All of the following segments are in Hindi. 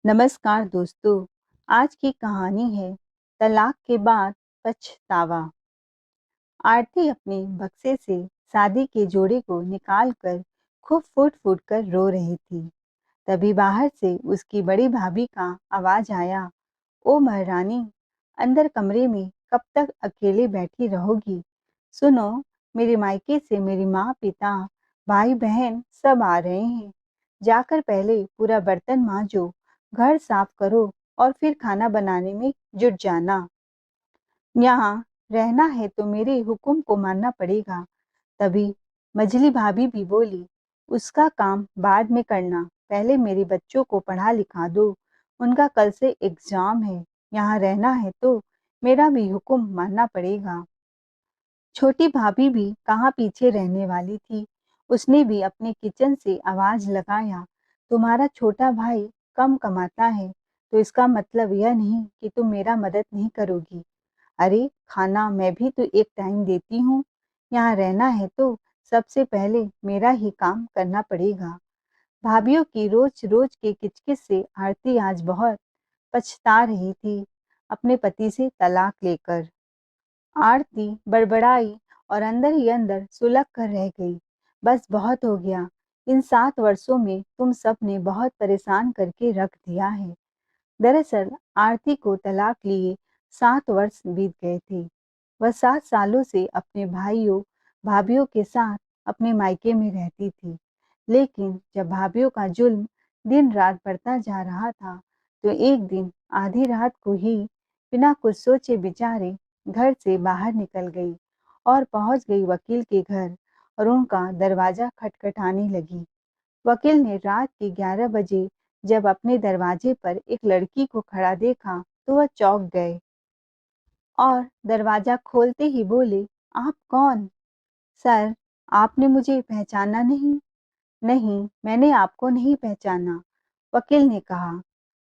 नमस्कार दोस्तों। आज की कहानी है तलाक के बाद पछतावा। आरती अपने बक्से से शादी के जोड़े को निकालकर खूब फूट-फूट कर रो रही थी। तभी बाहर से उसकी बड़ी भाभी का आवाज आया, "ओ महारानी, अंदर कमरे में कब तक अकेले बैठी रहोगी? सुनो, मेरे मायके से मेरी माँ, पिता, भाई-बहन सब आ रहे हैं। जाकर पहले पूरा बर्तन मांजो, घर साफ करो और फिर खाना बनाने में जुट जाना। यहाँ रहना है तो मेरे हुक्म को मानना पड़ेगा।" तभी मझली भाभी भी बोली, "उसका काम बाद में करना, पहले मेरे बच्चों को पढ़ा लिखा दो, उनका कल से एग्जाम है। यहाँ रहना है तो मेरा भी हुक्म मानना पड़ेगा।" छोटी भाभी भी कहाँ पीछे रहने वाली थी। उसने भी अपने किचन से आवाज लगाया, "तुम्हारा छोटा भाई कम कमाता है, तो इसका मतलब यह नहीं कि तुम मेरा मदद नहीं करोगी। अरे, खाना मैं भी तो एक टाइम देती हूँ। यहाँ रहना है तो सबसे पहले मेरा ही काम करना पड़ेगा।" भाभीयों की रोज-रोज के किचकिच से आरती आज बहुत पछता रही थी, अपने पति से तलाक लेकर। आरती बड़बड़ाई और अंदर ही अंदर सुलग कर रह गई। "बस बहुत हो गया। इन 7 वर्षों में तुम सब ने बहुत परेशान करके रख दिया है।" दरअसल आरती को तलाक लिए 7 वर्ष बीत गए थे। वह 7 सालों से अपने भाइयों, भाभीयों के साथ अपने मायके में रहती थी। लेकिन जब भाभीयों का जुल्म दिन-रात बढ़ता जा रहा था, तो एक दिन आधी रात को ही बिना कुछ सोचे विचारे घर से बाहर निकल गई और पहुंच गई वकील के घर और उनका दरवाजा खटखटाने लगी। वकील ने रात के 11 बजे जब अपने दरवाजे पर एक लड़की को खड़ा देखा, तो वह चौंक गए और दरवाजा खोलते ही बोले, "आप कौन? सर, आपने मुझे पहचाना नहीं?" "नहीं, मैंने आपको नहीं पहचाना।" वकील ने कहा।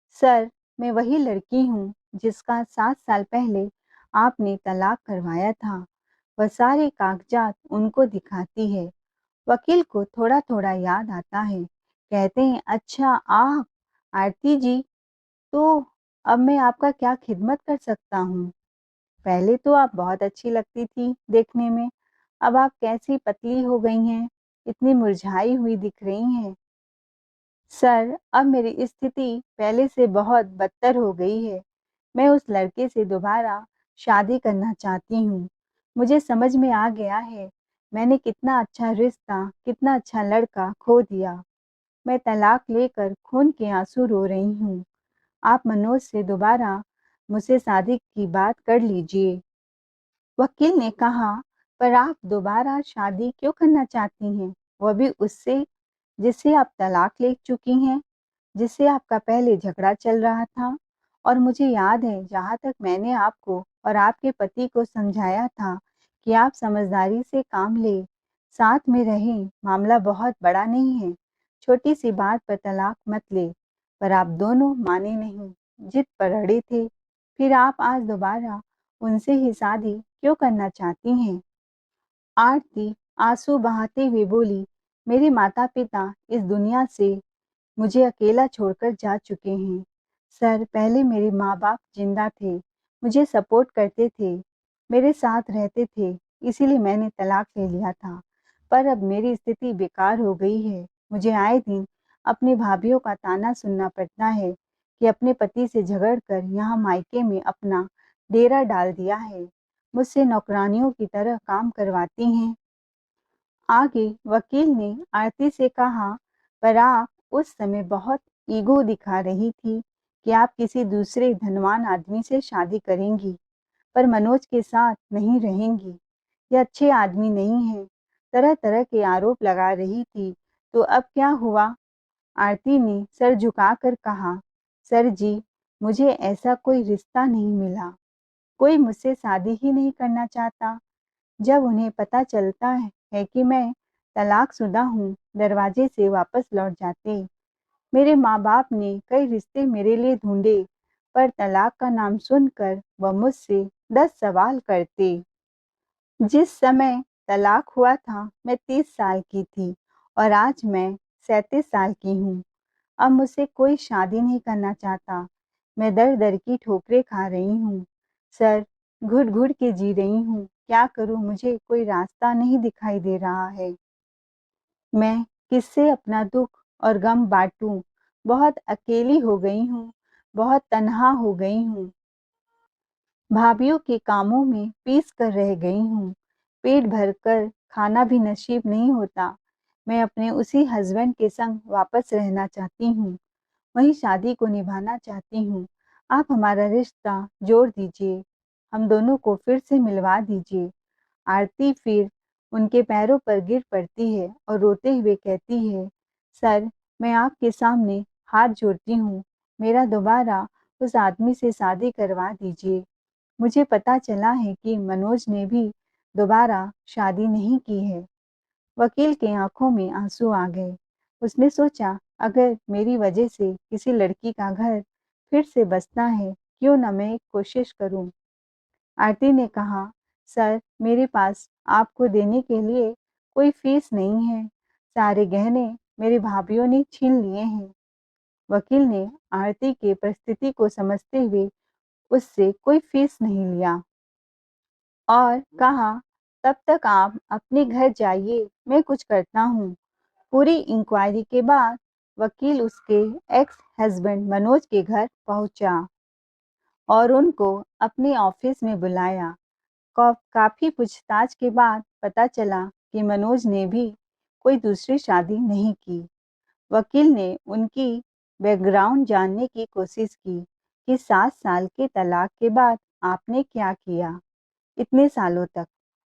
"सर, मैं वही लड़की हूँ जिसका 7 साल पहले आपने तलाक करवाया था।" वह सारे कागजात उनको दिखाती है। वकील को थोड़ा-थोड़ा याद आता है। कहते हैं, "अच्छा आप, आरती जी, तो अब मैं आपका क्या खिदमत कर सकता हूँ? पहले तो आप बहुत अच्छी लगती थी देखने में, अब आप कैसी पतली हो गई हैं, इतनी मुरझाई हुई दिख रही हैं। सर, अब मेरी स्थिति पहले से बहुत बदतर हो गई है। मैं उस लड़के से दोबारा शादी करना चाहती हूँ। मुझे समझ में आ गया है, मैंने कितना अच्छा रिश्ता, कितना अच्छा लड़का खो दिया। मैं तलाक लेकर खून के आंसू रो रही हूँ। आप मनोज से दोबारा मुझसे शादी की बात कर लीजिए।" वकील ने कहा, "पर आप दोबारा शादी क्यों करना चाहती हैं? वह भी उससे जिससे आप तलाक ले चुकी हैं, जिससे आपका पहले झगड़ा चल रहा था। और मुझे याद है, जहाँ तक मैंने आपको और आपके पति को समझाया था कि आप समझदारी से काम लें, साथ में रहें, मामला बहुत बड़ा नहीं है, छोटी सी बात पर तलाक मत लें। पर आप दोनों माने नहीं, जिद पर अड़े थे। फिर आप आज दोबारा उनसे ही शादी क्यों करना चाहती हैं?" आरती आंसू बहाते हुए बोली, "मेरे माता-पिता इस दुनिया से मुझे अकेला छोड़कर जा चुके हैं। सर, पहले मेरे माँ-बाप जिंदा थे, मुझे सपोर्ट करते थे, मेरे साथ रहते थे, इसीलिए मैंने तलाक ले लिया था। पर अब मेरी स्थिति बेकार हो गई है। मुझे आए दिन अपनी भाभीयों का ताना सुनना पड़ता है कि अपने पति से झगड़कर यहाँ मायके में अपना डेरा डाल दिया है। मुझसे नौकरानियों की तरह काम करवाती हैं।" आगे वकील ने आरती से कहा, "पर आप उस समय बहुत ईगो दिखा रही थी कि आप किसी दूसरे धनवान आदमी से शादी करेंगी, पर मनोज के साथ नहीं रहेंगी। ये अच्छे आदमी नहीं हैं।" तरह-तरह के आरोप लगा रही थी। "तो अब क्या हुआ?" आरती ने सर झुकाकर कहा, "सर जी, मुझे ऐसा कोई रिश्ता नहीं मिला। कोई मुझसे शादी ही नहीं करना चाहता। जब उन्हें पता चलता है कि मैं तलाकशुदा हूँ, दरवाजे से वापस लौट जाते। मेरे माँ-बाप ने कई रिश्ते मेरे लिए ढूंढे, पर तलाक का नाम सुनकर वह मुझसे 10 सवाल करते। जिस समय तलाक हुआ था, मैं 30 साल की थी और आज मैं 37 साल की हूँ। अब मुझसे कोई शादी नहीं करना चाहता। मैं दर-दर की ठोकरें खा रही हूँ। सर, घुट-घुट के जी रही हूँ। क्या करूँ मुझे कोई रास्ता नहीं दिखाई दे रहा है। मैं किससे अपना दुःख और गम बाँटूँ? बहुत अकेली हो गई हूँ, बहुत तन्हा हो गई हूँ। भाभीयों के कामों में पीस कर रह गई हूँ। पेट भरकर खाना भी नसीब नहीं होता। मैं अपने उसी हस्बैंड के संग वापस रहना चाहती हूँ। वही शादी को निभाना चाहती हूँ। आप हमारा रिश्ता जोड़ दीजिए। हम दोनों को फिर से मिलवा दीजिए। आरती फिर उनके पैरों पर गिर पड़ती है और रोते हुए कहती है, सर, मैं आपके सामने हाथ जोड़ती हूँ। मेरा दोबारा उस आदमी से शादी करवा दीजिए। मुझे पता चला है कि मनोज ने भी दोबारा शादी नहीं की है। वकील की आंखों में आंसू आ गए। उसने सोचा, अगर मेरी वजह से किसी लड़की का घर फिर से बसता है, क्यों न मैं एक कोशिश करूं। आरती ने कहा, सर, मेरे पास आपको देने के लिए कोई फीस नहीं है। सारे गहने मेरी भाभीयों ने छीन लिए हैं। वकील ने आरती की परिस्थिति को समझते हुए उससे कोई फीस नहीं लिया और कहा, तब तक आप अपने घर जाइए, मैं कुछ करता हूँ। पूरी इंक्वायरी के बाद वकील उसके एक्स हस्बैंड मनोज के घर पहुंचा और उनको अपने ऑफिस में बुलाया। काफी पूछताछ के बाद पता चला कि मनोज ने भी कोई दूसरी शादी नहीं की। वकील ने उनकी बैकग्राउंड जानने की कोशिश की कि 7 साल के तलाक के बाद आपने क्या किया इतने सालों तक।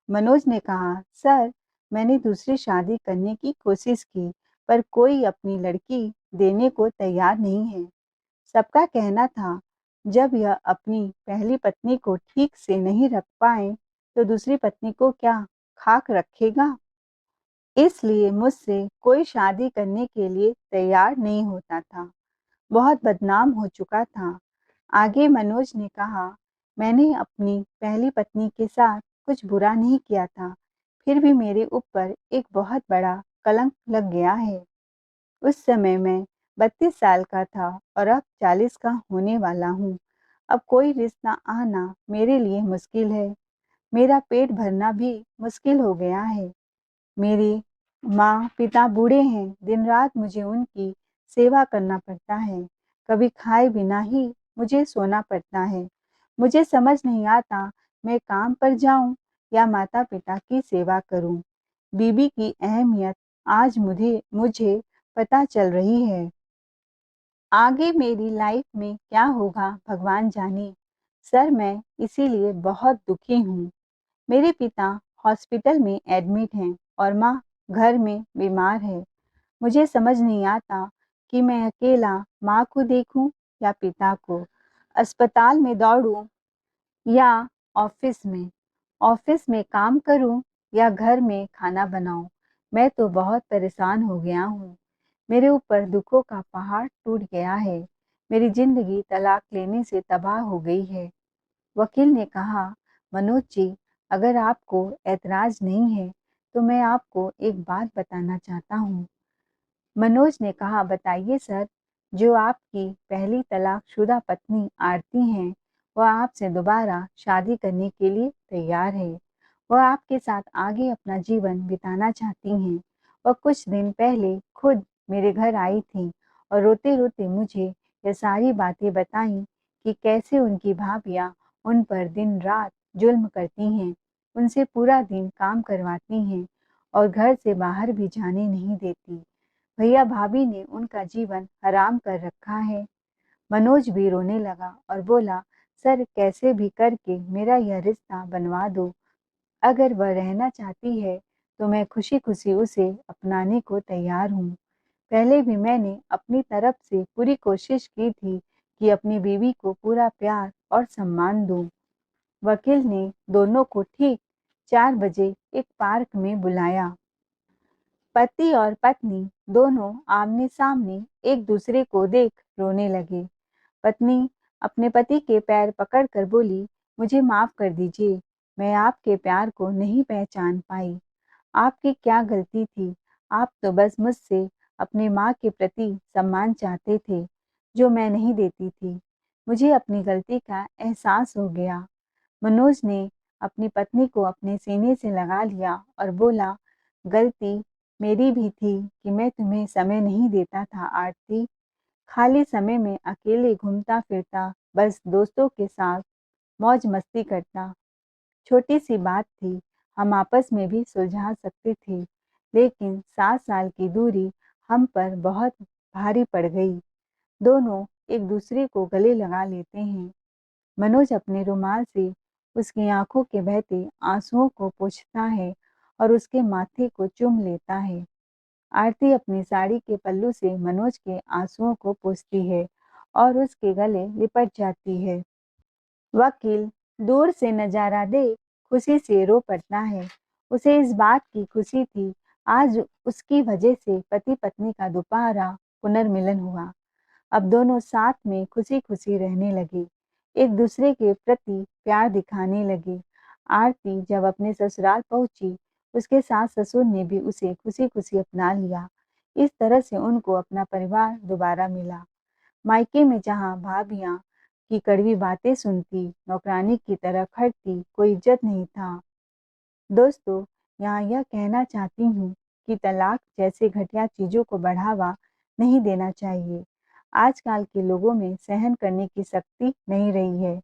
मनोज ने कहा, सर, मैंने दूसरी शादी करने की कोशिश की, पर कोई अपनी लड़की देने को तैयार नहीं है। सबका कहना था, जब यह अपनी पहली पत्नी को ठीक से नहीं रख पाए, तो दूसरी पत्नी को क्या खाक रखेगा? इसलिए मुझसे कोई शादी करने के लिए तैयार नहीं होता था। बहुत बदनाम हो चुका था। आगे मनोज ने कहा, मैंने अपनी पहली पत्नी के साथ कुछ बुरा नहीं किया था, फिर भी मेरे ऊपर एक बहुत बड़ा कलंक लग गया है। उस समय मैं 32 साल का था और अब 40 का होने वाला हूँ। अब कोई रिश्ता आना मेरे लिए मुश्किल है। मेरा पेट भरना भी मुश्किल हो गया है। मेरे माँ-पिता बूढ़े हैं, दिन-रात मुझे उनकी सेवा करना पड़ता है। कभी खाए बिना ही मुझे सोना पड़ता है। मुझे समझ नहीं आता मैं काम पर जाऊँ या माता-पिता की सेवा करूँ। बीवी की अहमियत आज मुझे मुझे पता चल रही है। आगे मेरी लाइफ में क्या होगा भगवान जाने। सर, मैं इसीलिए बहुत दुखी हूँ। मेरे पिता हॉस्पिटल में एडमिट हैं और माँ घर में बीमार है। मुझे समझ नहीं आता कि मैं अकेला माँ को देखूं या पिता को। अस्पताल में दौड़ूं या ऑफिस में ऑफिस में काम करूं या घर में खाना बनाऊं। मैं तो बहुत परेशान हो गया हूँ। मेरे ऊपर दुखों का पहाड़ टूट गया है। मेरी जिंदगी तलाक लेने से तबाह हो गई है। वकील ने कहा, मनोज जी, अगर आपको ऐतराज नहीं है तो मैं आपको एक बात बताना चाहता हूँ। मनोज ने कहा, बताइए सर। जो आपकी पहली तलाकशुदा पत्नी आरती हैं, वह आपसे दोबारा शादी करने के लिए तैयार है। वह आपके साथ आगे अपना जीवन बिताना चाहती हैं। वह कुछ दिन पहले खुद मेरे घर आई थी और रोते-रोते मुझे ये सारी बातें बताईं कि कैसे उनकी भाभियाँ उन पर दिन-रात जुल्म करती हैं, उनसे पूरा दिन काम करवाती हैं और घर से बाहर भी जाने नहीं देती। भैया भाभी ने उनका जीवन हराम कर रखा है। मनोज भी रोने लगा और बोला, सर, कैसे भी करके मेरा यह रिश्ता बनवा दो। अगर वह रहना चाहती है तो मैं खुशी खुशी उसे अपनाने को तैयार हूँ। पहले भी मैंने अपनी तरफ से पूरी कोशिश की थी कि अपनी बीवी को पूरा प्यार और सम्मान दूं। वकील ने दोनों को ठीक 4 बजे एक पार्क में बुलाया। पति और पत्नी दोनों आमने-सामने एक दूसरे को देख रोने लगे। पत्नी अपने पति के पैर पकड़कर बोली, मुझे माफ कर दीजिए, मैं आपके प्यार को नहीं पहचान पाई। आपकी क्या गलती थी? आप तो बस मुझसे अपनी माँ के प्रति सम्मान चाहते थे, जो मैं नहीं देती थी। मुझे अपनी गलती का एहसास हो गया। मनोज ने अपनी पत्नी को अपने सीने से लगा लिया और बोला, गलती मेरी भी थी कि मैं तुम्हें समय नहीं देता था आरती। खाली समय में अकेले घूमता फिरता, बस दोस्तों के साथ मौज मस्ती करता। छोटी सी बात थी, हम आपस में भी सुलझा सकते थे, लेकिन 7 साल की दूरी हम पर बहुत भारी पड़ गई। दोनों एक दूसरे को गले लगा लेते हैं। मनोज अपने रुमाल से उसकी आंखों के बहते आंसुओं को पोंछता है और उसके माथे को चूम लेता है। आरती अपनी साड़ी के पल्लू से मनोज के आंसुओं को पोंछती है और उसके गले लिपट जाती है। वकील दूर से नजारा देख खुशी से रो पड़ता है। उसे इस बात की खुशी थी, आज उसकी वजह से पति पत्नी का दोबारा पुनर्मिलन हुआ। अब दोनों साथ में खुशी खुशी रहने लगे, एक दूसरे के प्रति प्यार दिखाने लगे। आरती जब अपने ससुराल पहुंची, उसके सास ससुर ने भी उसे खुशी खुशी अपना लिया। इस तरह से उनको अपना परिवार दोबारा मिला। मायके में जहाँ भाभियाँ की कड़वी बातें सुनती, नौकरानी की तरह खटती, कोई इज्जत नहीं था। दोस्तों, यहाँ यह कहना चाहती हूँ कि तलाक जैसे घटिया चीज़ों को बढ़ावा नहीं देना चाहिए। आजकल के लोगों में सहन करने की शक्ति नहीं रही है।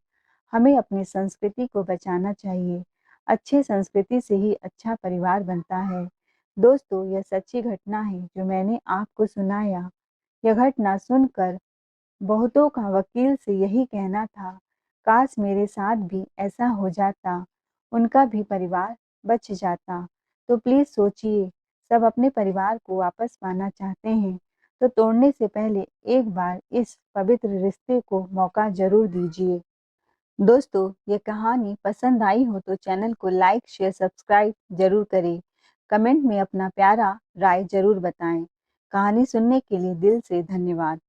हमें अपनी संस्कृति को बचाना चाहिए। अच्छी संस्कृति से ही अच्छा परिवार बनता है। दोस्तों, यह सच्ची घटना है जो मैंने आपको सुनाया। यह घटना सुनकर बहुतों का वकील से यही कहना था, काश मेरे साथ भी ऐसा हो जाता, उनका भी परिवार बच जाता। तो प्लीज़ सोचिए, सब अपने परिवार को वापस पाना चाहते हैं, तो तोड़ने से पहले एक बार इस पवित्र रिश्ते को मौका ज़रूर दीजिए। दोस्तों, ये कहानी पसंद आई हो तो चैनल को लाइक, शेयर, सब्सक्राइब ज़रूर करें। कमेंट में अपना प्यारा राय ज़रूर बताएं। कहानी सुनने के लिए दिल से धन्यवाद।